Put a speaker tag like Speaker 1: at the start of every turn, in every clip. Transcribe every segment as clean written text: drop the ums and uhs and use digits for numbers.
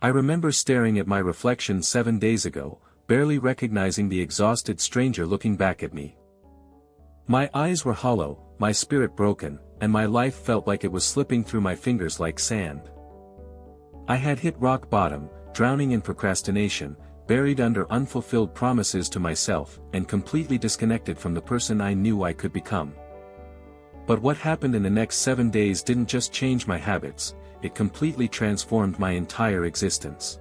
Speaker 1: I remember staring at my reflection 7 days ago, barely recognizing the exhausted stranger looking back at me. My eyes were hollow, my spirit broken, and my life felt like it was slipping through my fingers like sand. I had hit rock bottom, drowning in procrastination, buried under unfulfilled promises to myself, and completely disconnected from the person I knew I could become. But what happened in the next 7 days didn't just change my habits, it completely transformed my entire existence.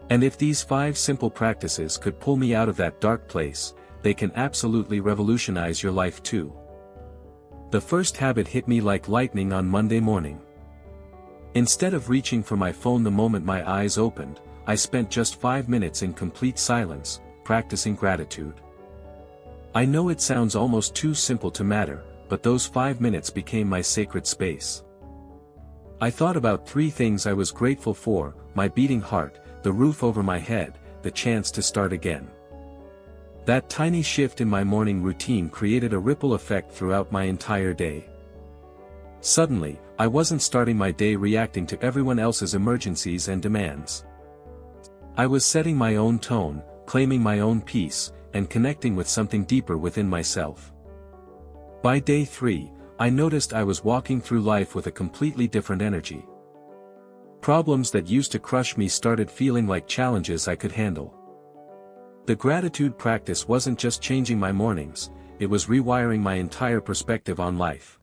Speaker 1: And if these 5 simple practices could pull me out of that dark place, they can absolutely revolutionize your life too. The first habit hit me like lightning on Monday morning. Instead of reaching for my phone the moment my eyes opened, I spent just 5 minutes in complete silence, practicing gratitude. I know it sounds almost too simple to matter, but those 5 minutes became my sacred space. I thought about 3 things I was grateful for: my beating heart, the roof over my head, the chance to start again. That tiny shift in my morning routine created a ripple effect throughout my entire day. Suddenly, I wasn't starting my day reacting to everyone else's emergencies and demands. I was setting my own tone, claiming my own peace, and connecting with something deeper within myself. By day 3, I noticed I was walking through life with a completely different energy. Problems that used to crush me started feeling like challenges I could handle. The gratitude practice wasn't just changing my mornings, it was rewiring my entire perspective on life.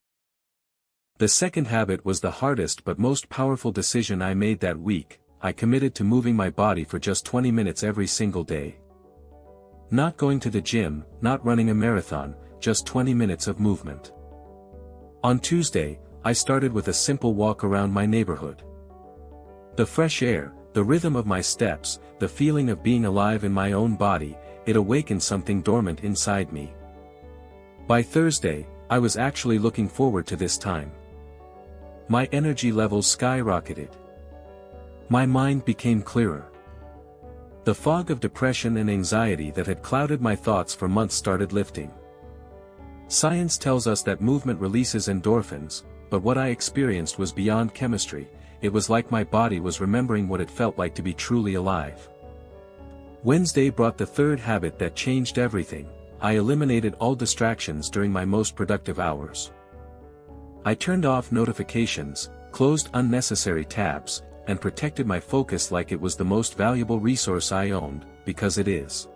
Speaker 1: The second habit was the hardest but most powerful decision I made that week. I committed to moving my body for just 20 minutes every single day. Not going to the gym, not running a marathon, just 20 minutes of movement. On Tuesday, I started with a simple walk around my neighborhood. The fresh air, the rhythm of my steps, the feeling of being alive in my own body, it awakened something dormant inside me. By Thursday, I was actually looking forward to this time. My energy levels skyrocketed. My mind became clearer. The fog of depression and anxiety that had clouded my thoughts for months started lifting. Science tells us that movement releases endorphins, but what I experienced was beyond chemistry. It was like my body was remembering what it felt like to be truly alive. Wednesday brought the third habit that changed everything. I eliminated all distractions during my most productive hours. I turned off notifications, closed unnecessary tabs, and protected my focus like it was the most valuable resource I owned, because it is.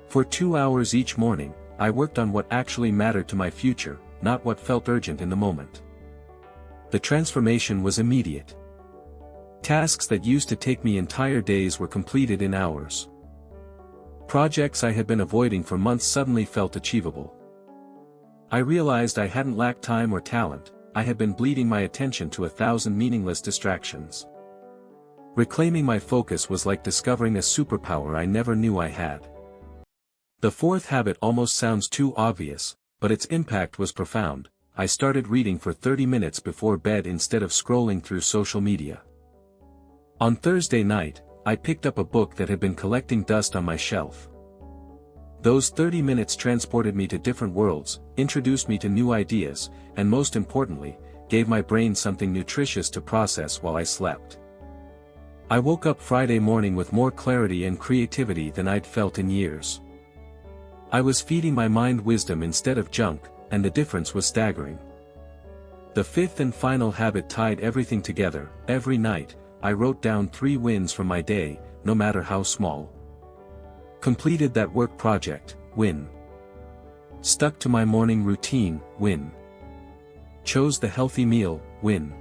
Speaker 1: For 2 hours each morning, I worked on what actually mattered to my future, not what felt urgent in the moment. The transformation was immediate. Tasks that used to take me entire days were completed in hours. Projects I had been avoiding for months suddenly felt achievable. I realized I hadn't lacked time or talent, I had been bleeding my attention to 1,000 meaningless distractions. Reclaiming my focus was like discovering a superpower I never knew I had. The fourth habit almost sounds too obvious, but its impact was profound. I started reading for 30 minutes before bed instead of scrolling through social media. On Thursday night, I picked up a book that had been collecting dust on my shelf. Those 30 minutes transported me to different worlds, introduced me to new ideas, and most importantly, gave my brain something nutritious to process while I slept. I woke up Friday morning with more clarity and creativity than I'd felt in years. I was feeding my mind wisdom instead of junk, and the difference was staggering. The fifth and final habit tied everything together. Every night, I wrote down 3 wins from my day, no matter how small. Completed that work project, win. Stuck to my morning routine, win. Chose the healthy meal, win.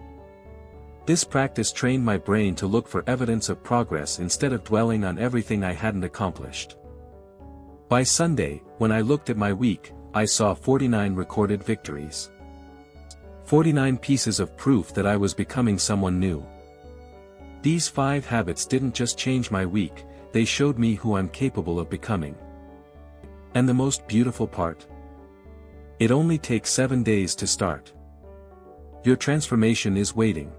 Speaker 1: This practice trained my brain to look for evidence of progress instead of dwelling on everything I hadn't accomplished. By Sunday, when I looked at my week, I saw 49 recorded victories. 49 pieces of proof that I was becoming someone new. These 5 habits didn't just change my week, they showed me who I'm capable of becoming. And the most beautiful part? It only takes 7 days to start. Your transformation is waiting.